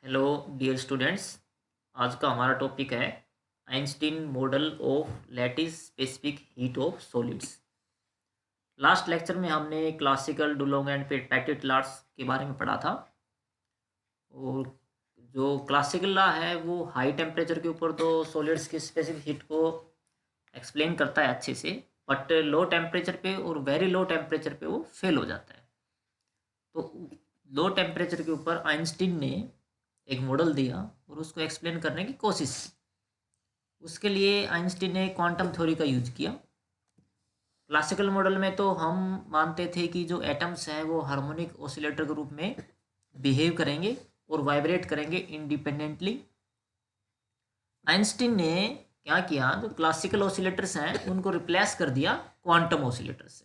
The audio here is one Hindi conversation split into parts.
Hello dear students. आज का हमारा टॉपिक है Einstein model of lattice specific heat of solids. Last lecture में हमने classical Dulong and petit loss के बारे में पढ़ा था। और जो क्लासिकल लॉ है वो हाई टेम्परेचर के ऊपर तो सॉलिड्स की स्पेसिफिक हीट को एक्सप्लेन करता है अच्छे से, बट लो टेम्परेचर पे और वेरी लो टेम्परेचर पे वो फेल हो जाता है। तो लो टेम्परेचर के ऊपर आइंस्टीन ने एक मॉडल दिया और उसको एक्सप्लेन करने की कोशिश की। उसके लिए आइंस्टीन ने क्वांटम थ्योरी का यूज किया। क्लासिकल मॉडल में तो हम मानते थे कि जो एटम्स हैं वो हार्मोनिक ऑसिलेटर के रूप में बिहेव करेंगे और वाइब्रेट करेंगे इंडिपेंडेंटली। आइंस्टीन ने क्या किया, जो क्लासिकल ऑसिलेटर्स हैं उनको रिप्लेस कर दिया क्वांटम ऑसिलेटर से,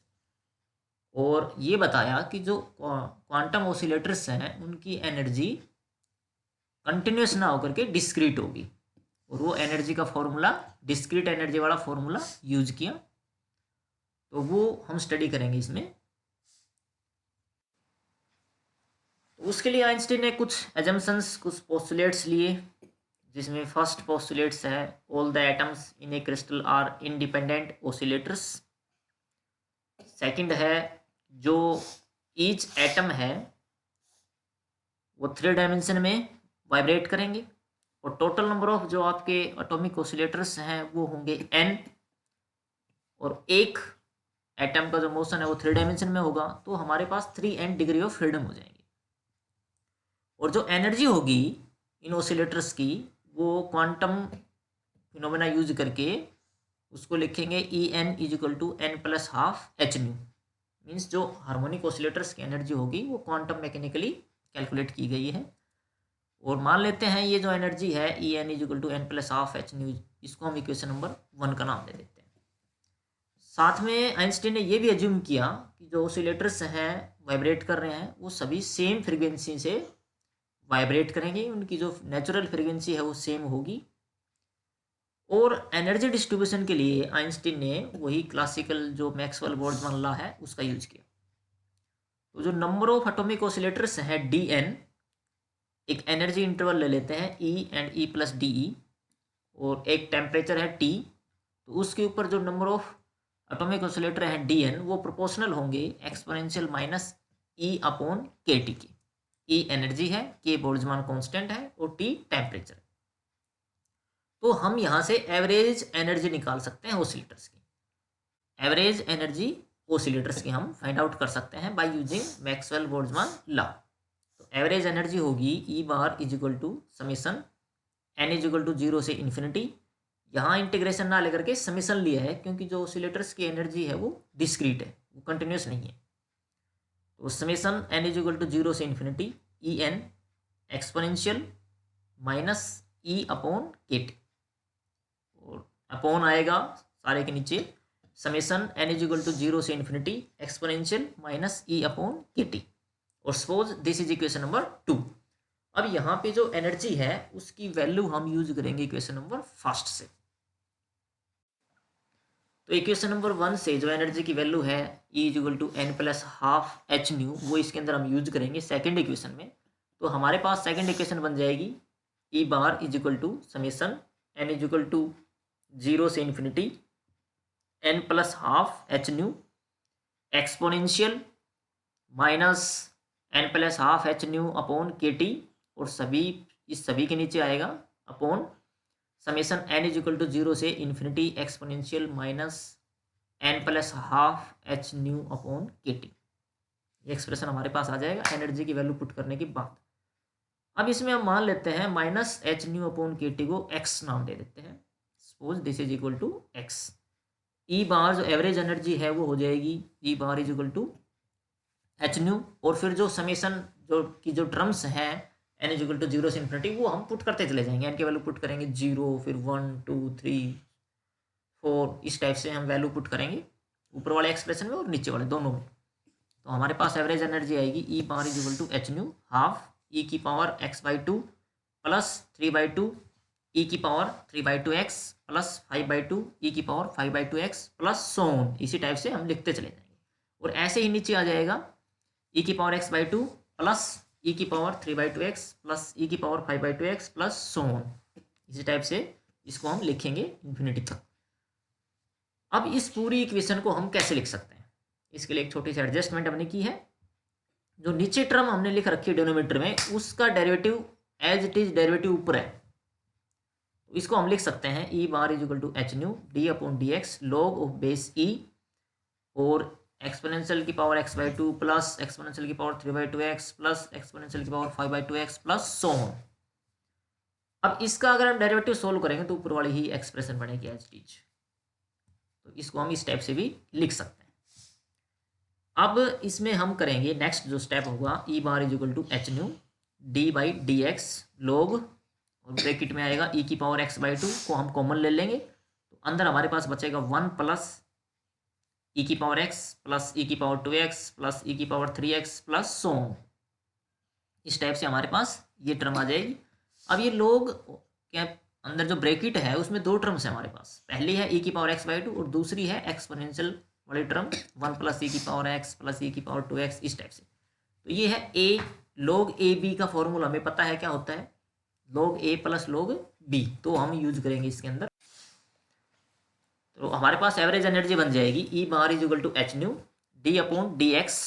और ये बताया कि जो क्वांटम ऑसिलेटर्स हैं उनकी एनर्जी कंटिन्यूस ना होकर के डिस्क्रीट होगी, और वो एनर्जी का फॉर्मूला डिस्क्रीट एनर्जी वाला फॉर्मूला यूज किया। तो वो हम स्टडी करेंगे इसमें। तो उसके लिए आइंस्टीन ने कुछ एजम्पशंस, कुछ पोस्टुलेट्स लिए, जिसमें फर्स्ट पोस्टुलेट्स है all the atoms in a crystal are independent oscillators. Second है जो ईच एटम है वो 3 डायमेंशन में वाइब्रेट करेंगे, और टोटल नंबर ऑफ जो आपके एटॉमिक ऑसिलेटर्स हैं वो होंगे n, और एक एटम का जो मोशन है वो 3 डायमेंशन में होगा, तो हमारे पास 3n डिग्री ऑफ फ्रीडम हो जाएंगी। और जो एनर्जी होगी इन ऑसिलेटर्स की वो क्वांटम फिनोमेना यूज करके उसको लिखेंगे En equal to n plus half h nu. Means जो हार्मोनिक ऑसिलेटर्स की एनर्जी होगी वो क्वांटम मैकेनिकली कैलकुलेट की गई है। और मान लेते हैं ये जो एनर्जी है En equal to n plus half h nu, इसको हम इक्वेशन नंबर 1 का नाम दे देते हैं। साथ में आइंस्टीन ने ये भी एज्यूम किया कि जो ऑसिलेटर्स हैं वाइब्रेट कर रहे हैं वो सभी सेम फ्रीक्वेंसी से वाइब्रेट करेंगे, उनकी जो नेचुरल फ्रीक्वेंसी है वो सेम होगी। और एनर्जी डिस्ट्रीब्यूशन के लिए आइंस्टीन ने वही क्लासिकल जो मैक्सवेल बोल्ट्जमैन लॉ है उसका यूज किया। तो जो नंबर ऑफ एटॉमिक ऑसिलेटर्स हैं Dn, एक एनर्जी इंटरवल ले लेते हैं E and E plus DE, और एक टेम्परेचर है T, तो उसके ऊपर जो नंबर ऑफ एटॉमिक ऑसिलेटर है Dn वो प्रोपोर्शनल होंगे exponential minus E upon KT के। E एनर्जी है, K बोल्ट्जमैन कांस्टेंट है और T टेम्परेचर। तो हम यहाँ से एवरेज एनर्जी निकाल सकते हैं ऑसिलेटर्स की। एवरेज एनर्जी ऑसिलेटर्स की हम फाइंड आउट कर सकते हैं by using Maxwell Boltzmann law. तो एवरेज एनर्जी होगी E bar equal to summation n equal to 0 से इन्फिनिटी। यहाँ इंटीग्रेशन ना लेकर के समीशन लिया है क्योंकि जो ऑसिलेटर्स की एनर्जी है वो डिस्क्रीट है, वो कंटिन्यूस नहीं है। तो समीशन n इजिकल टू 0 से infinity En exponential minus E upon KT, और अपॉन आएगा सारे के नीचे समीशन n इजिकल टू 0 से infinity exponential minus E upon KT, और suppose this is equation number 2। अब यहाँ पे जो एनर्जी है उसकी वैल्यू हम यूज करेंगे इक्वेशन नंबर फर्स्ट से। तो इक्वेशन नंबर 1 से जो एनर्जी की वैल्यू है E equal to n plus half h nu, वो इसके अंदर हम यूज करेंगे सेकेंड इक्वेशन में। तो हमारे पास सेकेंड इक्वेशन बन जाएगी E bar equal to summation n equal to 0 से infinity n plus half h nu exponential minus n plus half h nu upon KT, और सभी इस सभी के नीचे आएगा upon summation n equal to 0 से infinity exponential minus n plus half h nu upon KT। ये एक्सप्रेशन हमारे पास आ जाएगा एनर्जी की वैल्यू पुट करने के बाद। अब इसमें हम मान लेते हैं minus h nu upon KT को x नाम दे देते हैं। Suppose this is equal to x। E bar जो एवरेज एनर्जी है वो हो जाएगी E bar is equal to H nu, और फिर जो समीशन जो टर्म्स हैं n इजिकल टू 0 से इन्फिनिटी वो हम पुट करते चले जाएंगे। n की वैल्यू पुट करेंगे 0, फिर 1 2 3 4, इस टाइप से हम वैल्यू पुट करेंगे ऊपर वाले एक्सप्रेशन में और नीचे वाले दोनों में। तो हमारे पास एवरेज एनर्जी आएगी E power equal to H nu half E की पावर x/2 प्लस 3/2 E की पावर 3/2x प्लस 5/2 E की पावर 5/2x प्लस सोन, इसी टाइप से हम लिखते चले जाएंगे। और ऐसे ही नीचे आ जाएगा E की पावर x/2 प्लस ई की पावर 3/2x प्लस ई की power 5/2x plus so on. इसी टाइप से इसको हम लिखेंगे इन्फिनिटी तक। अब इस पूरी इक्वेशन को हम कैसे लिख सकते हैं, इसके लिए एक छोटी सी एडजस्टमेंट हमने की है। जो नीचे टर्म हमने लिख रखी है डिनोमिनेटर में, उसका derivative as it is derivative ऊपर है, तो इसको हम लिख सकते हैं E bar is equal to H nu D upon D X log of base E और एक्सपोनेंशियल की पावर x/2 प्लस एक्सपोनेंशियल की पावर 3/2x प्लस एक्सपोनेंशियल की power 5/2x plus so on. अब इसका अगर हम डेरिवेटिव सोल्व करेंगे तो ऊपर वाली ही एक्सप्रेशन बनेगी एज इट इज, तो इसको हम इस टाइप से भी लिख सकते हैं। अब इसमें हम करेंगे नेक्स्ट जो स्टेप होगा, E bar is equal to H nu D by D X log और ब्रैकेट में आएगा ई की पावर x/2 को हम कॉमन ले लेंगे, तो अंदर हमारे पास बचेगा 1 प्लस ई की पावर x प्लस ई की पावर 2x प्लस ई की power 3x plus so on. इस टाइप से हमारे पास ये टर्म आ जाएगी। अब ये लोग क्या, अंदर जो ब्रैकेट है उसमें दो टर्म्स है हमारे पास, पहली है ई की पावर x/2 और दूसरी है एक्सपोनेंशियल वाली टर्म 1 प्लस ई की पावर x प्लस ई की पावर 2x, इस टाइप से। तो ये है a log ए बी का फॉर्मूला हमें पता है क्या होता है, log a plus log b, तो हम यूज करेंगे इसके अंदर। तो हमारे पास एवरेज एनर्जी बन जाएगी E bar is equal to H nu D upon D X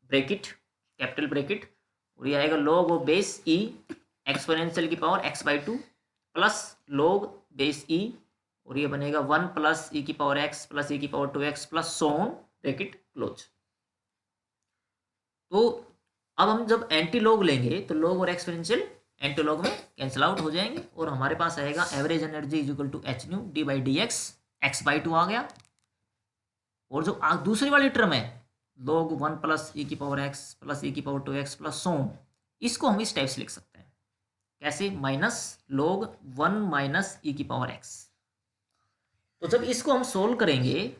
bracket capital bracket और ये आएगा log of base E exponential की पावर x/2 प्लस log बेस ई और ये बनेगा 1 प्लस ई की पावर x प्लस ई की power 2x plus so on bracket close. तो अब हम जब एंटी लॉग लेंगे तो log और एक्सपोनेंशियल एंटी लॉग में कैंसिल आउट हो जाएंगे और हमारे पास आएगा average energy is equal to H nu D by D X x/2 आ गया। और जो दूसरी वाली टर्म है log 1 प्लस ई की पावर x प्लस ई की power 2x plus so on, इसको हम इस टाइप से लिख सकते हैं, कैसे, माइनस log 1 माइनस ई की पावर x। तो जब इसको हम सोल्व करेंगे,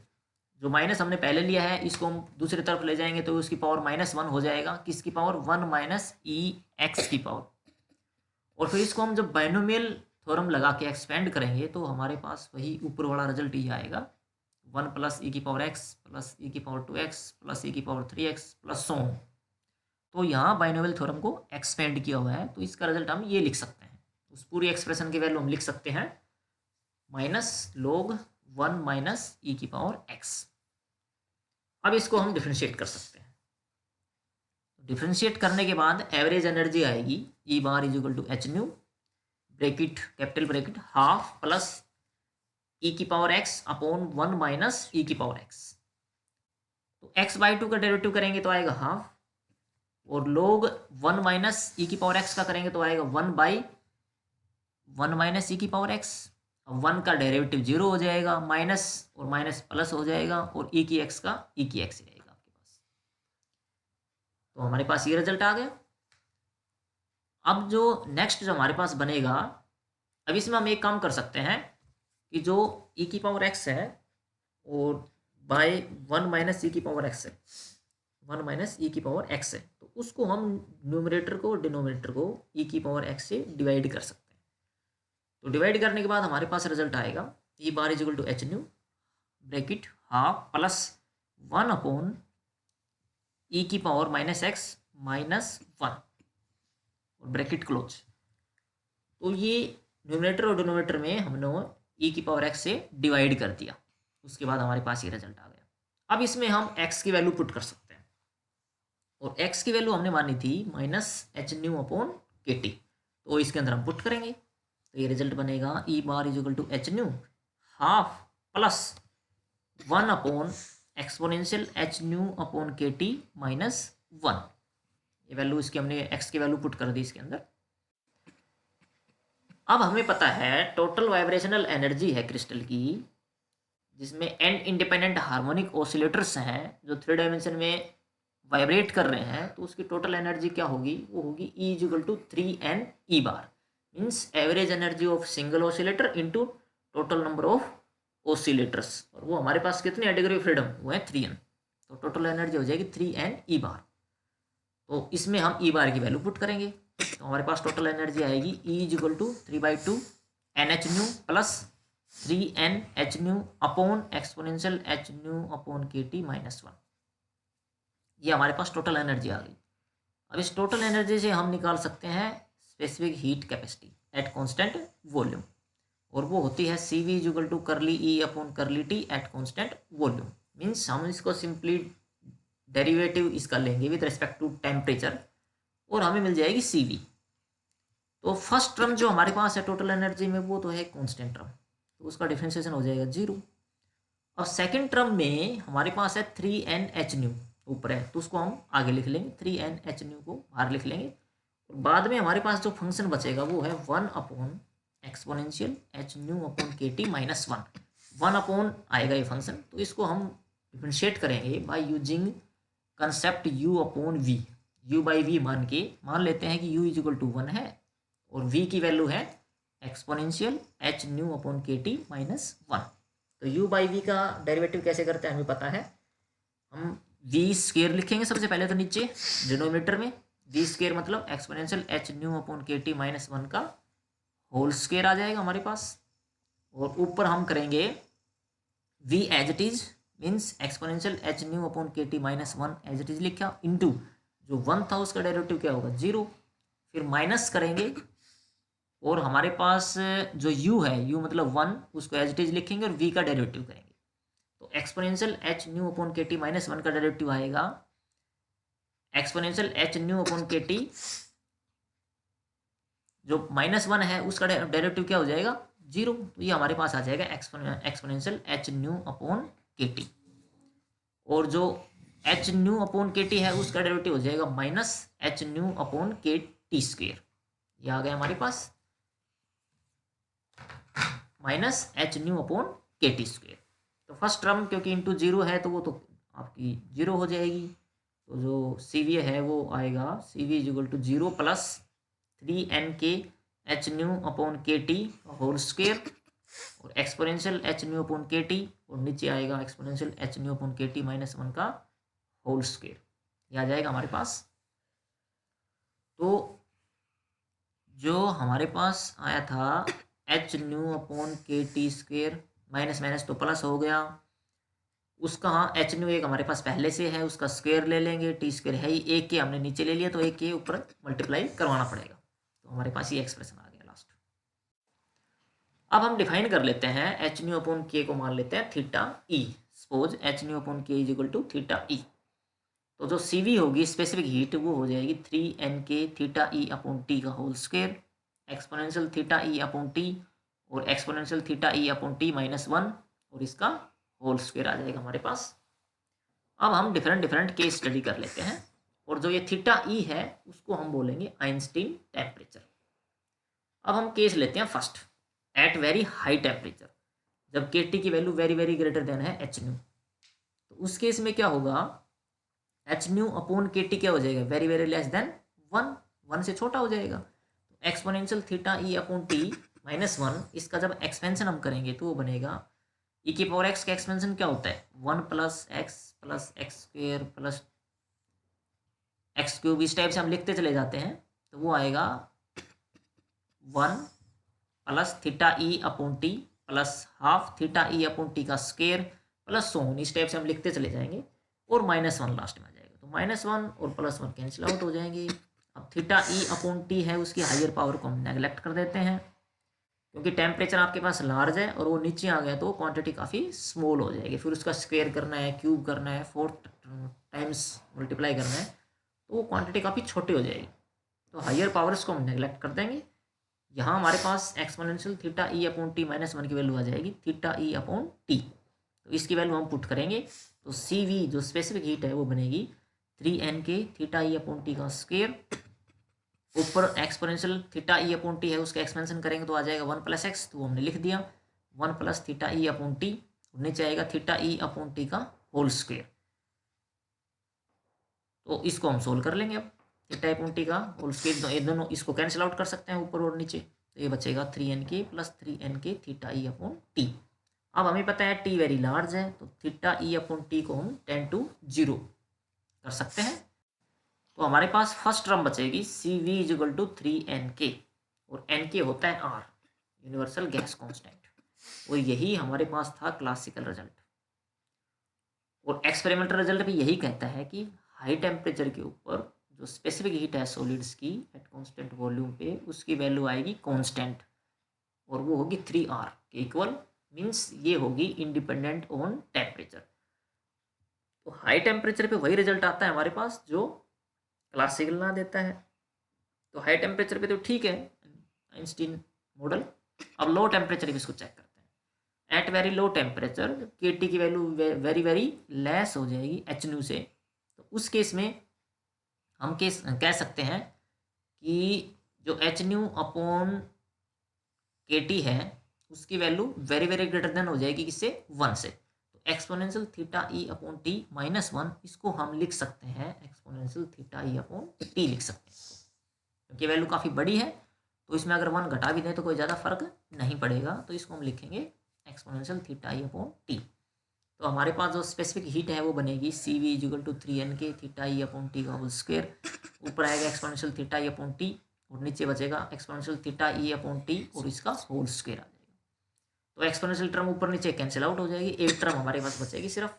जो माइनस हमने पहले लिया है इसको हम दूसरी तरफ ले जाएंगे तो उसकी पावर -1 हो जाएगा, किसकी पावर, 1 माइनस ई एक्स की पावर। और फिर इसको हम जब बाइनोमियल थ्योरम लगा के एक्सपेंड करेंगे तो हमारे पास वही ऊपर वाला रिजल्ट ही आएगा, 1 प्लस ई की पावर x प्लस ई की पावर 2x प्लस ई की power 3x plus so on. तो यहाँ बाइनोमियल थ्योरम को एक्सपेंड किया हुआ है, तो इसका रिजल्ट हम ये लिख सकते हैं। उस पूरी एक्सप्रेशन की वैल्यू हम लिख सकते हैं माइनस log 1 माइनस ई की पावर x। अब इसको हम डिफ्रेंशिएट कर सकते हैं। डिफ्रेंशिएट करने के बाद एवरेज एनर्जी आएगी E bar is equal to H nu bracket capital bracket half plus E की power x upon 1 minus E की पावर x। तो x/2 का डेरिवेटिव करेंगे तो आएगा हाफ और log 1 माइनस ई की पावर x का करेंगे तो आएगा 1/1 माइनस ई की पावर x। अब 1 का डेरिवेटिव 0 हो जाएगा, माइनस और माइनस प्लस हो जाएगा और ई की x का ई की x रहेगा आपके पास। तो हमारे पास ये रिजल्ट आ गया। अब जो नेक्स्ट जो हमारे पास बनेगा, अब इसमें हम एक काम कर सकते हैं कि जो ई की पावर x है और बाय 1 माइनस ई की पावर x है, 1 माइनस ई की पावर x है, तो उसको हम न्यूमरेटर को और डिनोमिनेटर को ई की पावर x से डिवाइड कर सकते हैं। तो डिवाइड करने के बाद हमारे पास रिजल्ट आएगा E bar is equal to H nu bracket half plus 1 upon E की पावर माइनस x माइनस 1 और ब्रैकेट क्लोज। तो ये न्यूमरेटर और डिनोमिनेटर में हमने ई की पावर x से डिवाइड कर दिया, उसके बाद हमारे पास ये रिजल्ट आ गया। अब इसमें हम x की वैल्यू पुट कर सकते हैं और x की वैल्यू हमने मानी थी minus h nu upon K T, तो इसके अंदर हम पुट करेंगे तो ये रिजल्ट बनेगा E bar is equal to H nu half plus 1 upon exponential H nu upon K T minus 1। ये वैल्यू इसकी हमने x की वैल्यू पुट कर दी इसके अंदर। अब हमें पता है टोटल वाइब्रेशनल एनर्जी है क्रिस्टल की, जिसमें n इंडिपेंडेंट हार्मोनिक ऑसिलेटर्स हैं जो 3 डायमेंशन में वाइब्रेट कर रहे हैं, तो उसकी टोटल एनर्जी क्या होगी, वो होगी E is equal to 3n E bar, means average energy of single oscillator into total number of oscillators. और वो हमारे पास कितनी है डिग्री ऑफ फ्रीडम, वो है 3n, तो टोटल एनर्जी हो जाएगी 3n ई बार। तो इसमें हम ई बार की वैल्यू पुट करेंगे तो हमारे पास टोटल एनर्जी आएगी E is equal to 3/2 NH nu plus 3n H nu upon exponential H nu upon KT minus 1। ये हमारे पास टोटल एनर्जी आ गई। अब इस टोटल एनर्जी से हम निकाल सकते हैं specific heat capacity at constant volume, और वो होती है सी वी इक्वल टू करली ई अपॉन करली T at constant volume. Means हम इसको सिंपली डेरिवेटिव इसका लेंगे विद रिस्पेक्ट टू टेम्परेचर और हमें मिल जाएगी सी वी। तो फर्स्ट टर्म जो हमारे पास है टोटल एनर्जी में वो तो है कांस्टेंट टर्म, तो उसका डिफरेंशिएशन हो जाएगा 0। और सेकंड टर्म में हमारे पास है 3NH ऊपर है, तो उसको हम आगे लिख लेंगे, 3NH को बाहर लिख लेंगे। और बाद में हमारे पास जो फंक्शन बचेगा वो है 1 upon exponential H nu upon K T minus 1 upon आएगा ये फंक्शन। तो इसको हम डिफरेंशिएट करेंगे by using concept u upon V. u by V मान लेते हैं कि u इज इक्वल टू 1 है और v की वैल्यू है exponential H nu upon K T minus 1। तो u बाई वी का डेरिवेटिव कैसे करते हैं हमें पता है। हम v स्क्वायर लिखेंगे सबसे पहले तो नीचे डिनोमिनेटर में, v स्क्वायर मतलब exponential H nu upon K T minus 1 का होल स्क्वायर आ जाएगा हमारे पास। और ऊपर हम करेंगे v as it is, means exponential H nu upon K T minus 1 as it is लिखा, इंटू जो 1 था उसका डेरिवेटिव क्या होगा 0, फिर माइनस करेंगे और हमारे पास जो u है, u मतलब 1, उसको एज इट इज लिखेंगे और v का डेरिवेटिव करेंगे। तो exponential H nu upon K T minus 1 का डेरिवेटिव आएगा exponential H nu upon K T, जो माइनस 1 है उसका डेरिवेटिव क्या हो जाएगा 0। तो ये हमारे पास आ जाएगा exponential H nu upon K T, और जो H nu upon K T है उसका डेरिवेटिव हो जाएगा minus h nu upon K T square. ये आ गया हमारे पास minus h nu upon K T square. तो फर्स्ट टर्म क्योंकि इंटू 0 है तो वो तो आपकी 0 हो जाएगी। तो जो सी वी है वो आएगा C V is equal to 0 plus 3NK H nu upon K T whole square और exponential H nu upon K T, और नीचे आएगा exponential H nu upon K T minus 1 का होल स्क्वेयर। ये आ जाएगा हमारे पास। तो जो हमारे पास आया था H nu upon K T square, minus minus तो प्लस हो गया, उसका हाँ एच न्यू एक हमारे पास पहले से है, उसका स्क्वायर ले लेंगे, टी स्क्वायर है ही, एक के हमने नीचे ले लिया तो एक के ऊपर मल्टीप्लाई करवाना पड़ेगा। तो हमारे पास ये एक्सप्रेशन आ गया लास्ट। अब हम डिफाइन कर लेते हैं एच न्यू अपॉन के को मान लेते हैं theta E. Suppose H nu upon K is equal to theta E. तो जो सी वी होगी स्पेसिफिक हीट वो हो जाएगी 3NK theta E upon T का whole square exponential theta E upon T और exponential theta E upon T minus 1 और इसका होल स्क्वायर आ जाएगा हमारे पास। अब हम डिफरेंट केस स्टडी कर लेते हैं, और जो ये थीटा ई है उसको हम बोलेंगे आइंस्टीन टेम्परेचर। अब हम केस लेते हैं first at very high temperature, जब के टी की value very very greater than है एच न्यू। तो उस केस में क्या होगा H nu upon K T क्या हो जाएगा वेरी वेरी लेस देन 1 से छोटा हो जाएगा। तो exponential theta E upon T minus 1, इसका जब एक्सपेंशन हम करेंगे तो वो बनेगा ई की पावर एक्स का एक्सपेंशन क्या होता है 1 plus x square plus x cube, इस टाइप से हम लिखते चले जाते हैं। तो वो आएगा 1 plus theta E upon T plus half theta E upon T का स्क्वेयर प्लस सोन, इस टाइप से हम लिखते चले जाएंगे और माइनस 1 लास्ट में आ जाएगा। तो माइनस 1 और प्लस 1 कैंसिल आउट हो जाएंगे। अब थीटा ई अपॉन टी है उसकी हायर पावर को हम नेगलेक्ट कर देते हैं, क्योंकि टेम्परेचर आपके पास लार्ज है और वो नीचे आ गया तो क्वांटिटी काफ़ी स्मॉल हो जाएगी, फिर उसका स्क्वायर करना है, क्यूब करना है, 4 टाइम्स मल्टीप्लाई करना है, तो वो क्वांटिटी काफ़ी छोटी हो जाएगी। तो हायर पावर्स को हम नेगलेक्ट कर देंगे। यहाँ हमारे पास exponential theta E upon T minus 1 की वैल्यू आ जाएगी थीटा ई अपॉन टी। तो इसकी वैल्यू हम पुट करेंगे तो सी वी जो स्पेसिफिक हीट है वो बनेगी 3NK theta E upon T का स्क्वायर, ऊपर exponential theta E upon T है उसका एक्सपेंशन करेंगे तो आ जाएगा 1 प्लस एक्स, तो हमने लिख दिया 1 plus theta E upon T, नीचे आएगा थीटा ई अपॉन टी का होल स्क्वायर। तो इसको हम सोल्व कर लेंगे। अब थीटा अपॉन टी का होल स्क्वायर, ये दोनों इसको कैंसिल आउट कर सकते हैं ऊपर और नीचे, तो ये बचेगा 3NK plus 3NK theta E upon T. अब हमें पता है टी वेरी लार्ज है तो थीटा ई अपॉन टी को हम 10 to 0 कर सकते हैं। तो हमारे पास फर्स्ट टर्म बचेगी C V is equal to 3NK, और NK होता है R यूनिवर्सल गैस कांस्टेंट, और यही हमारे पास था क्लासिकल रिजल्ट। और एक्सपेरिमेंटल रिजल्ट भी यही कहता है कि हाई टेम्परेचर के ऊपर जो स्पेसिफिक हीट है सॉलिड्स की एट कांस्टेंट वॉल्यूम पे, उसकी वैल्यू आएगी कांस्टेंट, और वो होगी 3R के इक्वल, मीन्स ये होगी इंडिपेंडेंट ऑन टेम्परेचर। तो हाई टेम्परेचर पे वही रिजल्ट आता है हमारे पास जो क्लासिकल ना देता है। तो हाई टेम्परेचर पे तो ठीक है आइंस्टीन मॉडल। अब लो टेम्परेचर भी इसको चेक करते हैं। एट वेरी लो टेम्परेचर के टी की वैल्यू वेरी वेरी लेस हो जाएगी एच न्यू से। तो उस केस में हम कह सकते हैं कि जो H nu upon K T है उसकी value very very greater then हो जाएगी किससे, 1 से। तो exponential theta E upon T -1, इसको हम लिख सकते हैं exponential theta E upon T लिख सकते हैं, क्योंकि वैल्यू काफ़ी बड़ी है। तो इसमें अगर 1 घटा भी दें तो कोई ज़्यादा फर्क नहीं पड़ेगा, तो इसको हम लिखेंगे exponential theta E upon T. तो हमारे पास जो स्पेसिफिक हीट है वो बनेगी C V is equal to 3N theta E upon T का होल स्क्वायर। ऊपर आएगा exponential theta E upon T, और नीचे बचेगा exponential theta E upon T और इसका होल स्क्वायर आ जाएगा। तो एक्सपोनेंशियल टर्म ऊपर नीचे कैंसिल आउट हो जाएगी, एक टर्म हमारे पास बचेगी सिर्फ।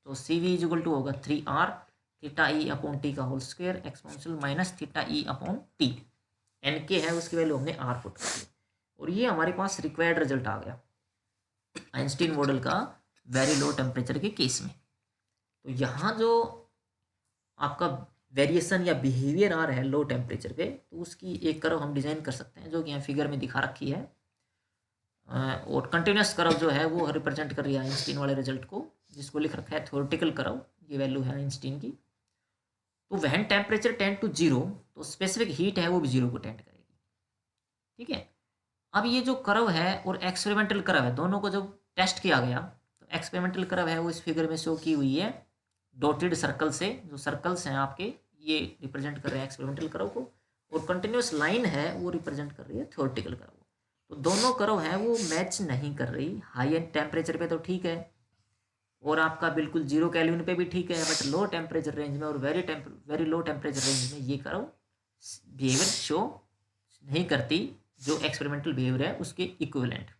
तो सी वी इजिकल टू होगा 3R theta E upon T का whole square exponential minus theta E upon T. N K है उसकी वैल्यू हमने आर पुट कर दी, और ये हमारे पास रिक्वायर्ड रिजल्ट आ गया आइंस्टीन मॉडल का वेरी लो टेम्परेचर के केस में। तो यहाँ जो आपका वेरिएशन या बिहेवियर आ रहा है लो टेम्परेचर पे, तो उसकी एक कर्व हम डिजाइन कर सकते हैं जो कि यहाँ फिगर में दिखा रखी है। और कंटिन्यूस कर्व जो है वो रिप्रेजेंट कर रही है आइंस्टीन वाले रिजल्ट को, जिसको लिख रखा है थ्योरेटिकल कर्व, ये वैल्यू है आइंस्टीन की। तो वहन टेम्परेचर टेंड टू 0, तो स्पेसिफिक हीट है वो भी 0 को टेंड करेगी। ठीक है, अब ये जो कर्व है और एक्सपेरिमेंटल कर्व है, दोनों को जब टेस्ट किया गया, तो एक्सपेरिमेंटल कर्व है वो इस फिगर में शो की हुई है डॉटेड सर्कल से। जो सर्कल्स हैं आपके ये रिप्रेजेंट कर रहे हैं एक्सपेरिमेंटल कर्व को, और कंटिन्यूस लाइन है वो रिप्रेजेंट कर रही है थ्योरेटिकल कर्व को। तो दोनों कर्व है वो मैच नहीं कर रही। हाई टेम्परेचर पे तो ठीक है, और आपका बिल्कुल 0 केल्विन पे भी ठीक है, बट लो टेम्परेचर रेंज में और वेरी लो टेम्परेचर रेंज में ये कर्व बिहेवियर शो नहीं करती जो एक्सपेरिमेंटल बिहेवियर है उसके इक्विवेलेंट।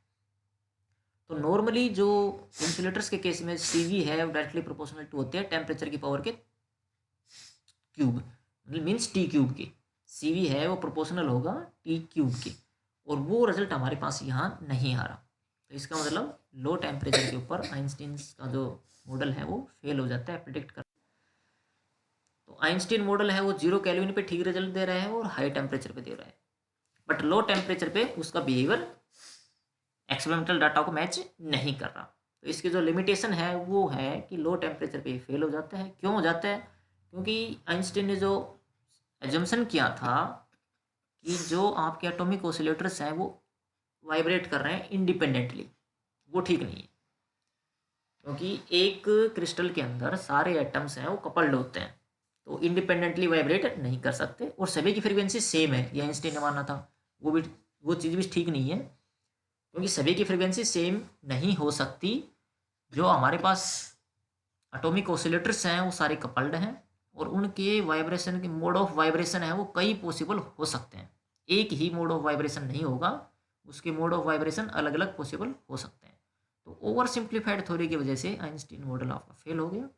तो नॉर्मली जो इंसुलेटर्स के केस में सीवी है वो डायरेक्टली प्रोपोर्शनल टू होते हैं टेम्परेचर की पावर के क्यूब, मीन्स टी क्यूब के। सीवी है वो प्रोपोर्शनल होगा टी क्यूब के, और वो रिजल्ट हमारे पास यहाँ नहीं आ रहा। तो इसका मतलब लो टेम्परेचर के ऊपर आइंस्टीन का जो मॉडल है वो फेल हो जाता है प्रिडिक्ट कर। तो आइंस्टीन मॉडल है वो 0 केल्विन पे ठीक रिजल्ट दे रहा है और हाई टेम्परेचर पे दे रहा है, बट लो टेम्परेचर पे उसका बिहेवियर एक्सपेरिमेंटल डाटा को मैच नहीं कर रहा। तो इसकी जो लिमिटेशन है वो है कि लो टेम्परेचर पे फेल हो जाता है। क्यों हो जाता है? क्योंकि आइंस्टीन ने जो एजम्पशन किया था कि जो आपके एटॉमिक ऑसिलेटर्स हैं वो वाइब्रेट कर रहे हैं इंडिपेंडेंटली, वो ठीक नहीं है। क्योंकि एक क्रिस्टल के अंदर सारे एटम्स हैं वो कपल्ड होते हैं, तो इंडिपेंडेंटली वाइब्रेट नहीं कर सकते, और सभी की फ्रीक्वेंसी सेम है, ये आइंस्टीन ने माना था। वो चीज़ भी ठीक नहीं है, क्योंकि सभी की फ्रीक्वेंसी सेम नहीं हो सकती। जो हमारे पास एटॉमिक ऑसिलेटर्स हैं वो सारे कपल्ड हैं, और उनके वाइब्रेशन के मोड ऑफ वाइब्रेशन है वो कई पॉसिबल हो सकते हैं। एक ही मोड ऑफ वाइब्रेशन नहीं होगा, उसके मोड ऑफ वाइब्रेशन अलग अलग पॉसिबल हो सकते हैं। तो ओवर सिंप्लीफाइड थ्योरी की वजह से आइंस्टीन मॉडल आपका फेल हो गया।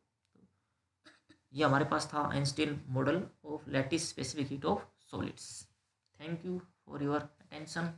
ये हमारे पास था Einstein model of lattice specific heat of solids. Thank you for your attention.